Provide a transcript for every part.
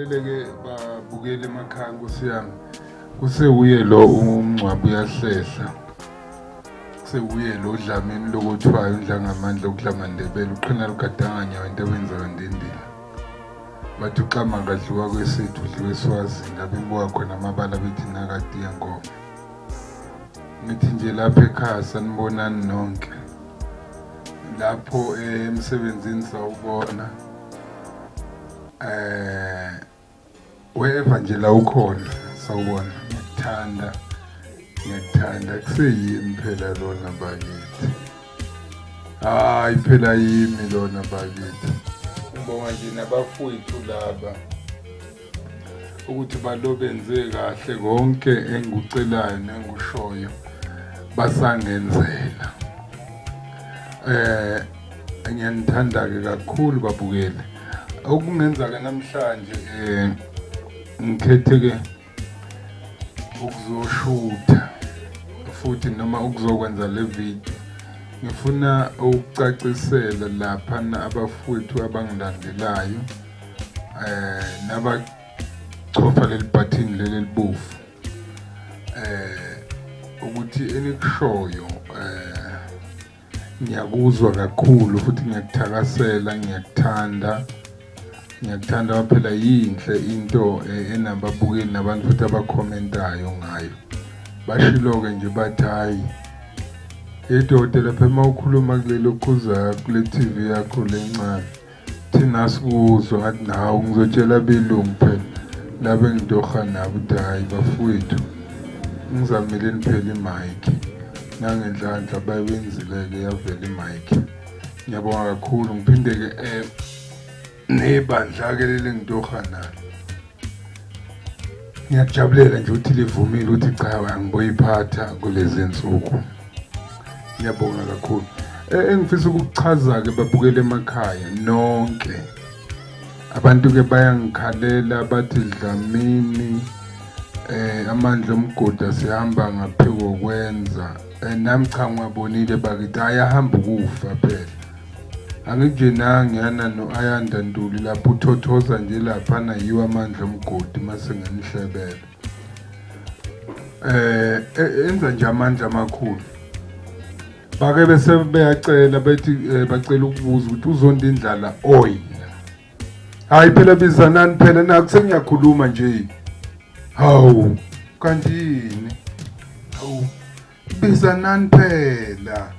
Vele-ke babukela emakhaya Nkosi yami. Kusewuye lo umncwabi uyahlehla. Kusewuye lo Dlamini lokuthwayo uNdlangamandla uKudlamandebele uqhina lugadanganya into ewenzayo ndendile. Bathi uqama kadliwa kwesethu udliwe eSwazini abembuka khona amabala bethi nakati yenkomo. Ngithi nje lapha ekhaya sanibonani nonke. Lapho emsebenzini sawubona. Wherever nje la ukhona sawubona ngiyakuthanda kuseyimi phela lona bakithi. Hayi phela yimi lona bakithi. Ngibonga nje nabafowethu laba ukuthi balobenze kahle konke engikucelayo nengikushoyo basangenzela. Ngiyanithanda ke kakhulu babukele. Okungenza ke namhlanje ngikhethe ke ukuzoshutha futhi noma ukuzokwenza le video. Ngifuna ukucacisela lapha abafowethu abangilandelayo nabachofa leli button leli libofu ukuthi enikushoyo ngiyakuzwa kakhulu futhi ngiyakuthakasela ngiyakuthanda phela yinhle into enababukeli nabantu futhi abakhomentayo ngayo. Bashilo ke nje bathi hayi edoda lapha mawukhuluma kulelo khuza kule TV yakho lencane thina sikuzwa ngathi nawe ngizotshela belungu phela labe ngidoha nabo ukuthi hayi bafowethu ngizamele phela imic nangendlandla bayenzileke yavela imic. Ngiyabonga kakhulu ngiphinde ke nebandla ke leli ngidoha nalo. Ngiyajabulela nje ukuthi livumile ukuthi cha angiboyiphatha kulezi insuku. Ngiyabonga kakhulu. Engifisa ukuchaza ke babukele emakhaya nonke. Abantu ke bayangikhalela bathi Dlamini amandla omgodi sihamba ngaphiko kokwenza. Nami cha ngiyabonile bakithi ayahamba ukufa phela. Angije ngiyana noAyanda Ntuli lapho uthothoza nje lapha na yiwa amandla omgodi mase nganihlebela. Enza nje amandla amakhulu. Bake bese beyacela bethi bacela ukubuza ukuthi uzonda indlala oil. Hayi phela bizanani phela naku sengiyakhuluma nje. Hawu kanti yini? Hawu bizanani phela.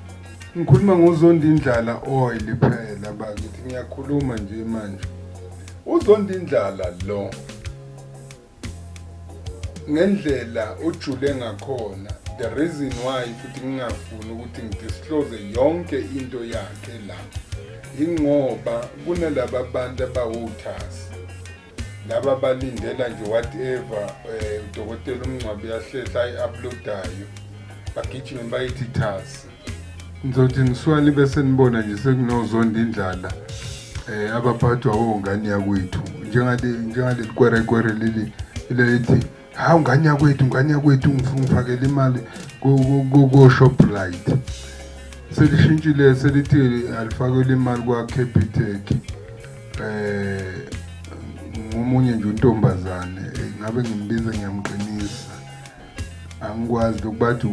Ngikhuluma ngozonda indlala oil phela bakithi ngiyakhuluma nje manje. Uzonda indlala lo ngendlela ujule ngakhona. The reason why futhi ngingafuni ukuthi ngidisclose yonke into yakhe la ingoba kunalabo abantu abawuthasi laba balindela nje whatever udokotela umncwabi yahlehla ayi-uploadayo bagijime bayithi thasi. Ngizothi ngiswali bese nibona nje sekunozonda indlala abaphathwa ongane yakwethu njengale kwerekwere leli lethi ha ungane yakwethu ngifakela imali go Shoprite. Selishintshile selithi alifakela imali kwa Capitec. Ngomunye nje untombazane ngabe ngimbiza ngiyamqinisa. Angikwazi ukubathi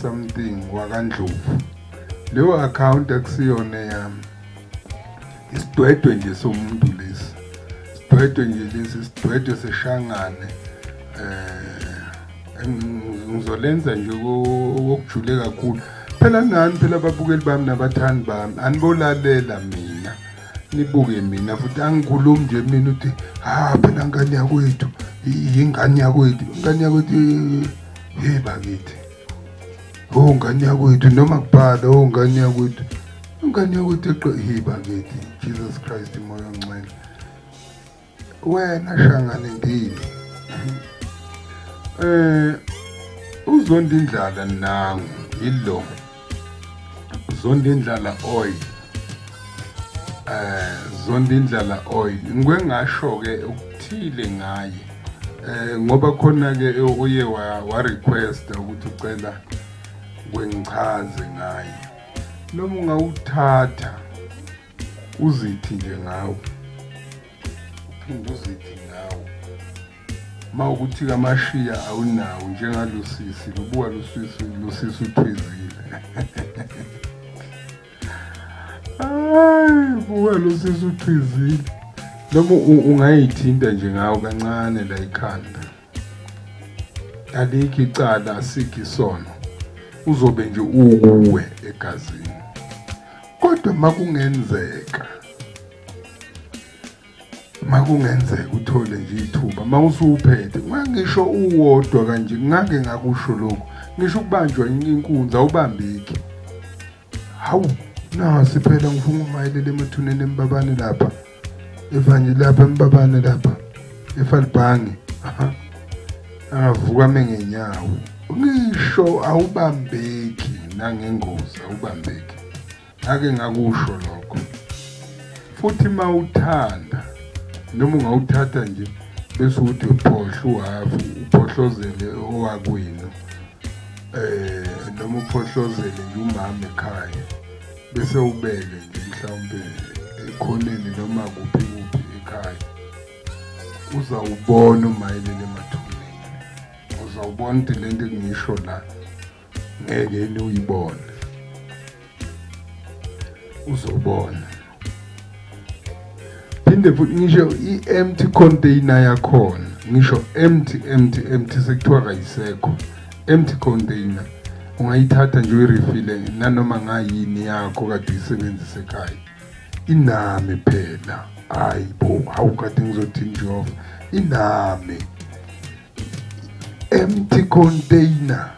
something wakaNdlovu. Leyo account akusiyona yami. Isidwedwe nje somuntu lesi. Isidwedwe seshangane. Ngizolenza nje okujule kakhulu. Phela nani phela ababukeli bami nabathandi bami anibolalela mina. Nibuke mina futhi angikhulumi nje mina uthi phela ngane yakwethu ingane yakwethu hey bakithi. Ngane yakwethu noma kubhala ngane yakwethu hey bakithi. Jesus Christ moya ongcwele. Wena shangane ndini. Uzonda indlala nangu yilo. Uzonda indlala oil. Zonda indlala oil. Ngwengasho ke ukuthile ngaye. Ngoba khona ke uye wa request ukuthi ucela kwengichaze ngaye. Noma ungawuthatha uzithi nje ngawo. uphinde uzithi ngawo mawukuthi kamashiya awunawo njengalusisi lubuka lusisi uthwezile hayi buka lusisi uthwezile noma ungayithinta nje ngawo kancane la ikhanda alikho icala asikho isono uzobe nje ukuwe egazini kodwa makungenzeka uthole nje ithuba mawusuphethe ngisho uwodwa kanje ngake ngakusho lokho ngisho ukubanjwa inkunzi awubambiki hawu nasi phela ngifuna umayelele emathuneni embabane lapha evanye lapha embabane lapha eFalbhangi angavuka mengenyawo ngisho awubambeki nangengozi awubambeki ake ngakusho lokho futhi mawuthanda noma ungawuthatha nje bese uthi uphohla uhafu uphohlozele owakwenu noma uphohlozele nje umama ekhaya bese ubele nje mhlawumbe ekhoneni noma kuphi ekhaya uzawubona umayelele emathuneni uzawubona ukuthi lento engisho la ngeke uyibone uzobona phinde futhi ngisho i-empty container yakhona ngisho empty sekuthiwa kayisekho empty container ungayithatha nje uyirefill nanoma ngayini yakho kade isebenzise ekhaya inami phela hayi bo awukade ngizothi Jehova inami empty container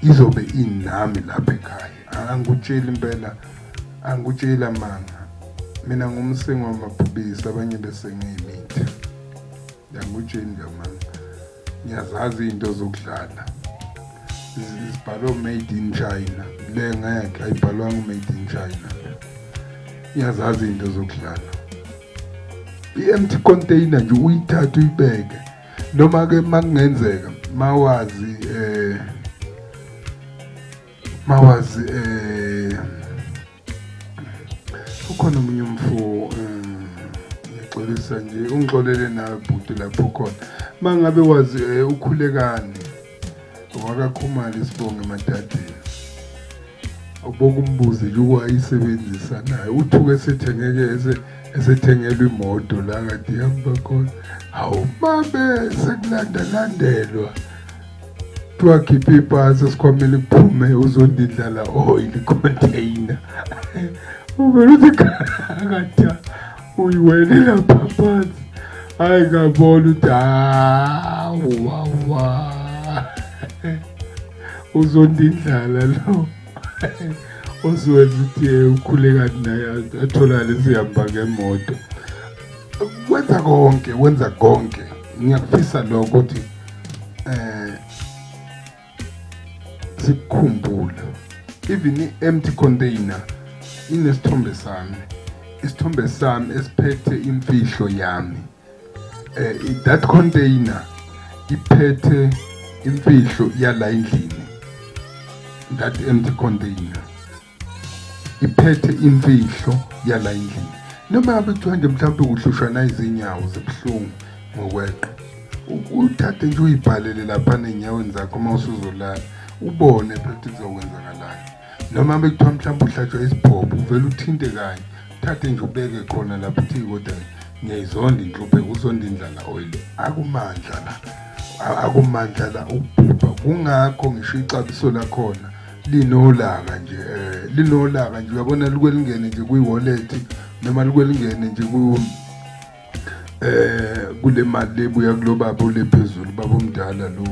izobe inami lapha ekhaya angikutshela impela angikutshela manga mina ngumsengo wamabhubisi abanye besengiyimithi ngiyakutshela nje manga ngiyazazi izinto zokudlala izibhalo made in China le ngeke ayibhalwanga made in China ngiyazazi izinto zokudlala i-empty container nje uyithatha uyibeke noma ke makungenzeka mawazi ukhona umunye umfo ngixolisa nje ungixolele nawe bhuti lapho khona mangabe wazi ukhulekani wakakhumali sibonge emadadeni uboka umbuzi nje ukwayisebenzisa naye uthuke esethengelwa imoto la kade ihamba khona hawu mabe sekulandelwa kuthiwa khipha ipasi esikhwamele kuphume uzondidlala oil container uvele uthi kade uyiwele lapha phansi hayi ngabona ukuthi hawu uzondidlala lo osuwenza ukuthi ukhulekani naye atholakale sihamba ngemoto wenza konke ngiyakufisa lokho ukuthi sikukhumbula even i-empty container inesithombe sami isithombe sami esiphethe imfihlo yami that container iphethe imfihlo yala endlini that empty container iphethe imfihlo yala endlini noma ngabe kuthiwa nje mhlawumbe uhlushwa nayizinyawo zibuhlungu ngokweqe uthathe nje uyibhalele lapha nenyaweni zakho mawusuzolala ubone phela kuzokwenzakalani noma ngabe kuthiwa mhlawumbe uhlatshwa isibhobho uvela uthinte kanye thathe nje ubeke khona lapha uthi kodwa ngiyayizonda inhluphe uzonda indlala oil akumandla la ukubhubha kungakho ngisho ixabiso lakhona linolaka nje uyabona likwelingene nje kuyi-wallet noma likwelingene nje kule mali lebuya kulo baba olephezulu baba omdala lo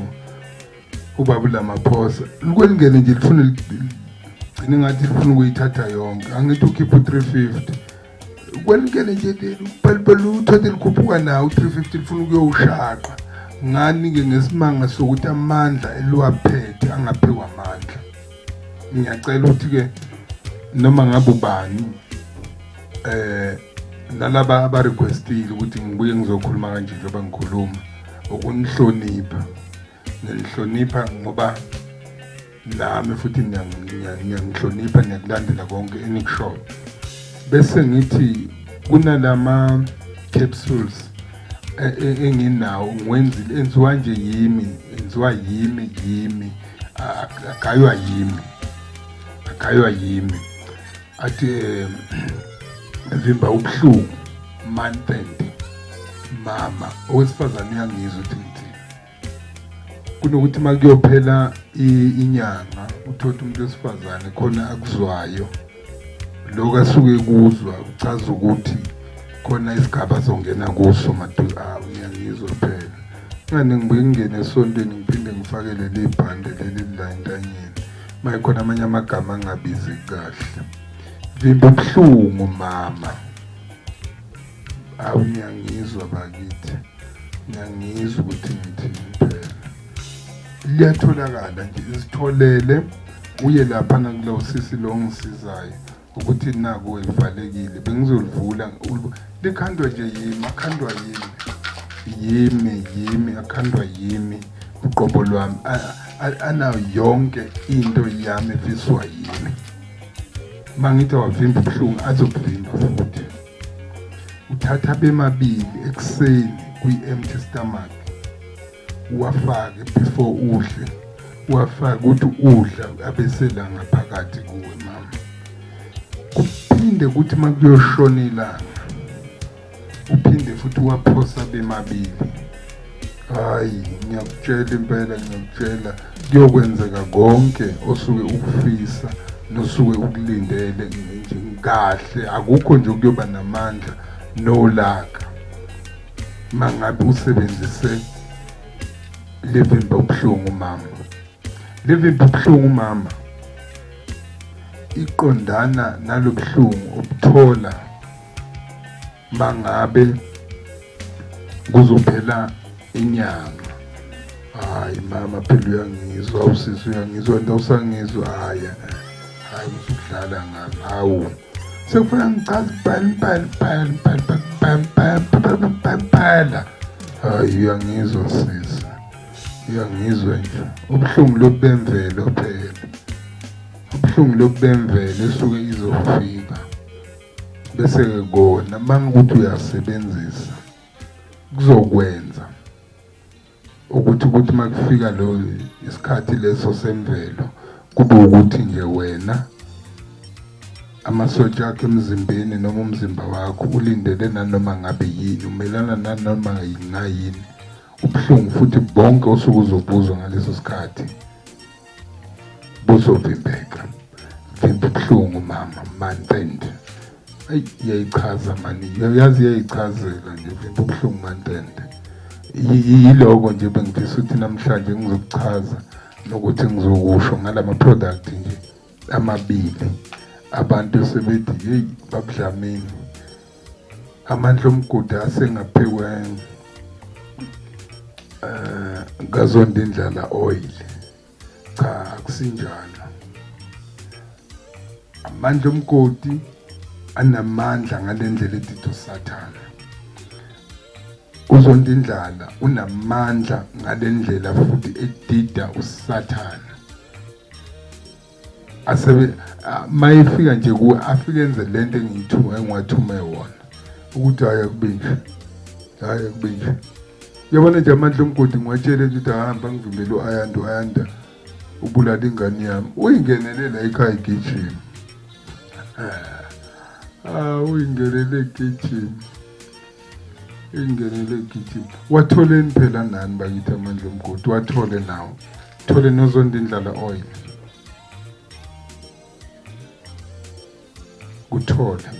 ubaba lamaphosa likwelingene nje lifuna gcine ngathi lifuna ukuyithatha yonke angithi ukhipha u350 kwelingene nje phela uthathe likhuphuka nawo u350 lifuna ukuyowushaqa ngani-ke ngesimanga sokuthi amandla eliwaphethe angaphiwa amandla ngiyacela ukuthi-ke noma ngabe ubani nalaba abarequestile ukuthi ngibuye ngizokhuluma kanje njengoba ngikhuluma ukunihlonipha nilihlonipha ngoba nami futhi ngiyangihlonipha ngiyakulandela konke enikushoyo bese ngithi kunalama capsules enginawo ngiwenzile enziwa nje yimi, enziwa yimi agaywa yimi athi vimba ubuhlungu month end mama owesifazane uyangizwa ukuthi ngithini kunokuthi makuyophela inyanga uthola umuntu wesifazane khona akuzwayo lokho asuke kuzwa uchaza ukuthi khona isigaba songena kuso uyangizwa phela ngani ngibuye ngingene esontweni ngiphinde ngifakele le bhande leli la entanyeni mayikhona amanye amagama angabizi kahle vimba ubuhlungu mama ngiyangizwa bakithi ngiyangizwa ukuthi ngithini phela liyatholakala nje isitholele uye lapha nakulo sisi lo ngisizayo ukuthi naku welivalekile bengizolivula likhandwa nje yimi akhandwa yimi uqobo lwami anayo yonke into yami efiswa yimi mangithi wavimba ubuhlungu azokuvimba futhi uthatha bemabili ekseni kwi-empty stomach uwafake before udle uwafake ukuthi udla abesela ngaphakathi kuwe mama kuphinde ukuthi makuyoshona ilanga uphinde futhi uwaphosa bemabili hayi ngiyakutshela impela ngiyakutshela kuyokwenzeka konke osuke ukufisa nosuke ukulindele nje kahle akukho nje ukuyoba namandla nolaka mangabe usebenzise levimba ubuhlungu mama levimba ubuhlungu mama iqondana nalobuhlungu obuthola mangabe kuzophela inyanga hayi mama phela uyangizwa usisi uyangizwa into usangizwa hayi usudlala ngami hawu sekufuna ngichaze phala hayi uyangizwa sisi uyangizwa nje ubuhlungu lobemvelo phela ubuhlungu lobemvelo esuke izofika bese kona mangukuthi uyasebenzisa kuzokwenza ukuthi makufika lo isikhathi leso semvelo kube ukuthi nje wena amasotsha akhe emzimbeni noma umzimba wakho ulindele nanoma ngabe yini umelana nanoma yini ubuhlungu futhi bonke osuku uzobuzwa ngaleso sikhathi buzovimbeka vimba ubuhlungu mama mantende ayi iyayichaza mani yazi iyayichazela nje vimba ubuhlungu mantende yiloko nje bengifisa ukuthi namhlanje ngizokuchaza nokuthi ngizokusho ngalama product nje amabili abantu sebethi hey babudlamini amandla omgodi asengaphekwe ngazondindlala oil cha akusinjalo amandla omgodi anamandla ngalendlela etitho sathana uzondindlala unamandla ngalendlela futhi edida usathana asebe mayifika nje kuwe afike enze lento engithume wona ukuthi haya kubinje yabona nje amandla omgodi ngiwatshele ukuthi ahamba ngivimbele uAyanda ubulala ingane yami uyingenelela ekhaya igijima uyingenele igijima watholeni phela nani bakithi amandla omgodi wathole nawo thole nozondindlala oil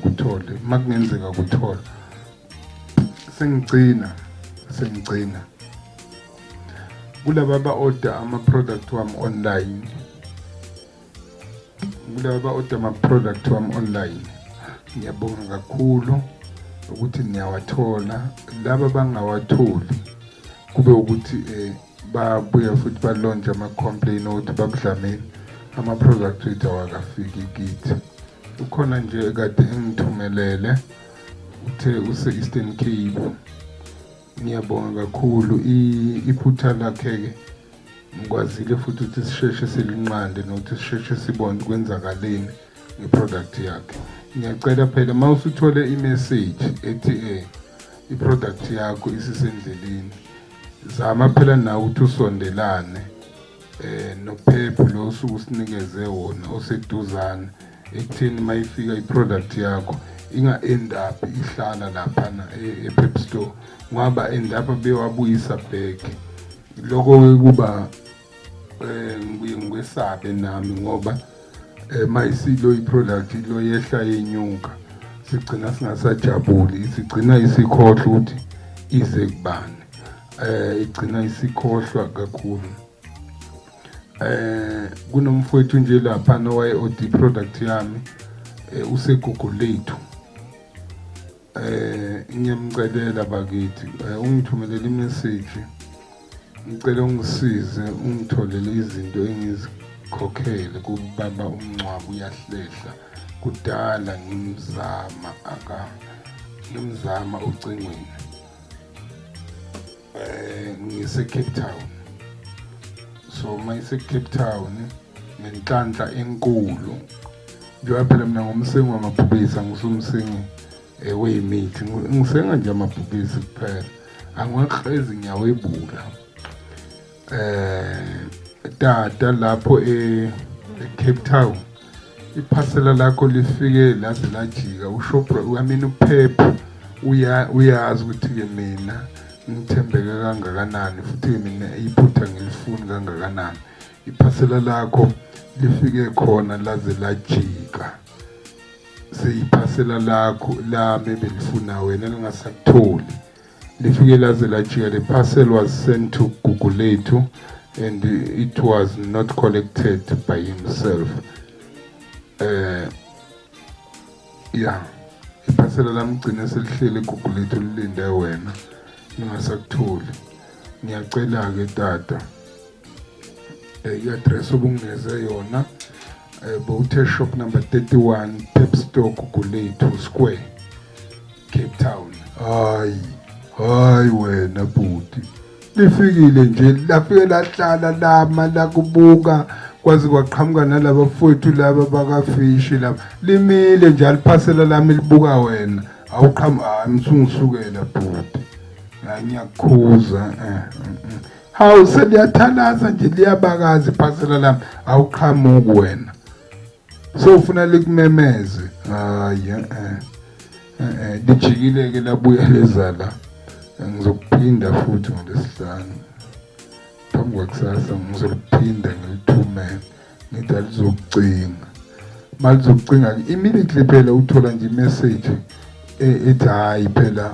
kuthole makungenzeka kuthola sengigcina kulaba ba-order ama-product wami online ngiyabonga kakhulu ukuthi niyawathola laba bangawatholi kube ukuthi babuya futhi balonje ama-complain ukuthi babudlamini ama-product wethu awakafiki kithi ukhona nje kade engithumelele uthe use-Eastern Cape ngiyabonga kakhulu iphutha lakhe-ke ngikwazile futhi ukuthi sisheshe silinqande nokuthi sisheshe sibone kwenzakaleni ngeproduct yakhe ngiyacela phela mawusuthole imessage ethi iproduct yakho isisendleleni zama phela nawe ukuthi usondelane nophepho lo usuku sinikeze wona oseduzana ekutheni mayifika iproduct yakho inga end up ihlala lapha ePep store ngoba end up bewabuyisa back lokho kuba ngikwesabe nami ngoba mayisilo iproduct lo yehla yenyuka sigcina singasajabuli sigcina isikhohlwa ukuthi ize kubani igcina isikhohlwa kakhulu kunomfowethu nje lapha nowaye OD product yami useGoogle lethu ngiyamcelela bakithi ungithumelele imessage ngicela ungisize ungitholele izinto engizikhokhele kubaba umncwabu uyahlehla kudala ngimzama ucingweni ngise Cape Town so mayise Cape Town nenhlanhla enkulu njengoba phela mina ngomsengi wamabhubesi ngisumsengi weyimithi ngisenga nje amabhubesi kuphela angiwakrezi ngiyawebula tata lapho eCape Town iphasela lakho lifike laze lajika ushopra uyamina uphepho uyazi ukuthi ke mina ngithembeke kangakanani futhi mina iphutha ngilifuni kangakanani iphasela lakho lifike khona laze lajika seyiphasela lakho lami belifuna wena lingasakutholi lifike laze lajika the parcel was sent to Google lethu and it was not collected by himself yeah iphasela lamgcina selihlele eGoogle lethu lilinde wena ningasakutholi ngiyacela ke tata i-address obungeze yona Bowte shop number 31 Pep Store Google lethu Square Cape Town hayi wena bhuti lifikile nje lafike lahlala lama la kubuka kwazi kwaqhamuka nalabo mfowethu laba bakafishi laba limile nje aliphasela lami libuka wena awuqhamuka msungisukela bhuti ngiyakhuza hawu seliyathalaza nje liyabakaza iphasela lami awuqhamuka wena so ufuna likumemeze hayi lijikile ke labuya lezala ngizokuphinda futhi ngolesihlanu phambi kwakusasa ngizophinda ngilithumele ngithi alizokucinga malizokucinga immediately phela uthola nje imessage ethi hayi phela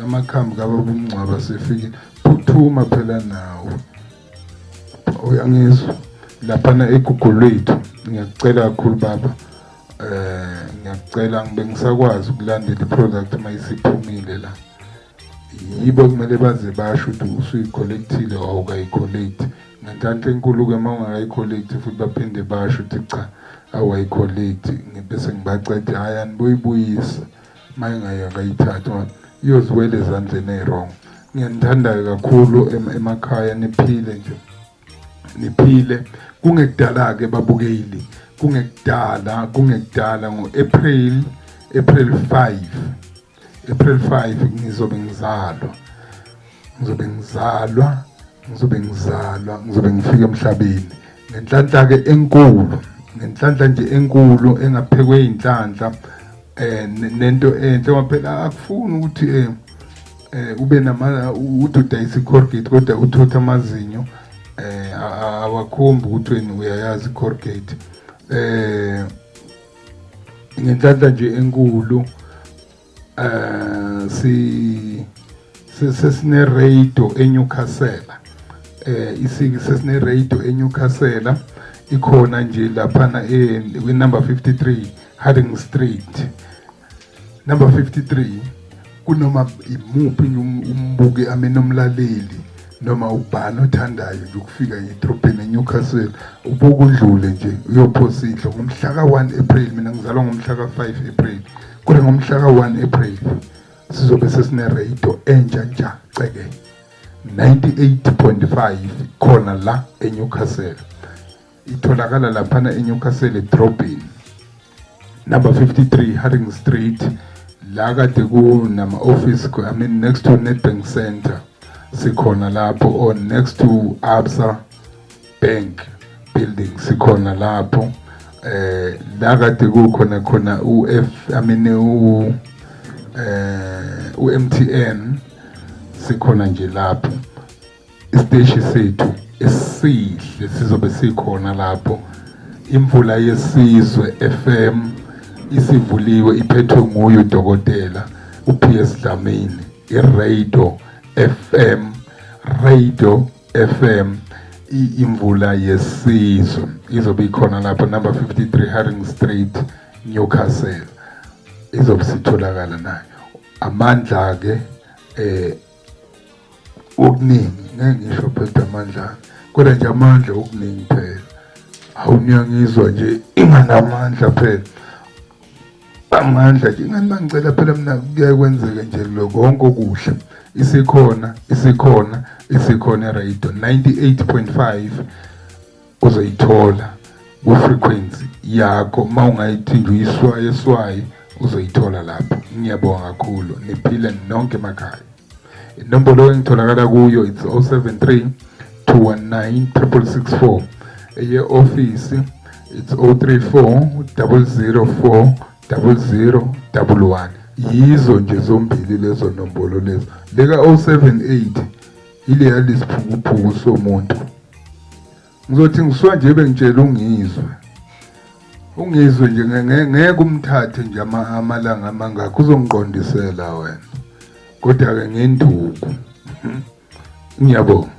amakhambi kababumncwaba sefike phuthuma phela nawe uyangizwa lapha eGoogle lethu ngiyacela kakhulu baba ngiyacela ngibe ngisakwazi ukulandela iproduct mayisiphumile la yibo kumele baze basho ukuthi usuyicollectile awukayicollect ngenhlanhla enkulu ke mawungayicollect futhi baphinde basho ukuthi cha awayicollect ngibese ngibacede hayi aniboyibuyisa mayingayakayithatha iyoziwele ezandleni ezirong ngiyanithanda kakhulu emakhaya niphile nje niphile kungekudala ke babukeli kungekudala ngoApril 5 ngizobe ngifike emhlabeni ngenhlanhla ke enkulu ngenhlanhla nje enkulu engaphekwe inhlanhla nento enhle waphela akufuni ukuthi ube udayisa icorrugate kodwa uthotha amazinyo awakhombi ukuthi wena uyayazi icorrugate ngenhlanhla nje enkulu sesine radio eNewcastle sesine radio eNewcastle ikhona nje lapha number 53 Harding Street number 53 kunoma imuphi umbuke amenomlaleli noma ubani othandayo nje ukufika edrobheni eNewcastle ubuka udlule nje uyophosidla ngomhla ka1 April mina ngizalwa ngomhla ka5 April kule ngomhla ka1 April sizobe sesine radio entsha nja ceke 98.5 khona la eNewcastle itholakala lapha eNewcastle edrobheni number 53 Harding Street la kade kunama office next to Nedbank Center sikhona lapho, or next to Absa Bank building sikhona lapho. La kade kukhona khona MTN sikhona nje lapho. Isiteshi sethu esihle sizobe sikhona lapho. Imvula Yesizwe FM isivuliwe iphethwe nguye udokotela uPS Dlamini. Radio FM imvula Yesizwe izobe ikhona lapho, number 53 Haring Street, Newcastle. Izobe sitholakala nayo. Amandla ke okuningi ngisho phela amandla, kodwa nje amandla okuningi phela. Awunyangizwa nje inganamandla phela. Amandla nje ngicela phela mina kuyakwenzeka nje lokho konke okuhle. Isikhona radio 98.5 uzoyithola ku frequency yakho, mawungayithinda uyiswaye uzoyithola lapho. Ngiyabonga kakhulu, niphile nonke emakhaya. Inombolo engitholakala kuyo it's 073 219 664. Eye office it's 034 004 0011. Yizo nje zombili lezo nombolo lezo. Leka 078 ile yalisiphukuphuku somuntu. Ngizothi ngiswa nje bengitshela ungizwe nje ngeke umthathe nje amalanga amangakho uzongiqondisela wena. Kodwa ke ngenduku. Ngiyabonga.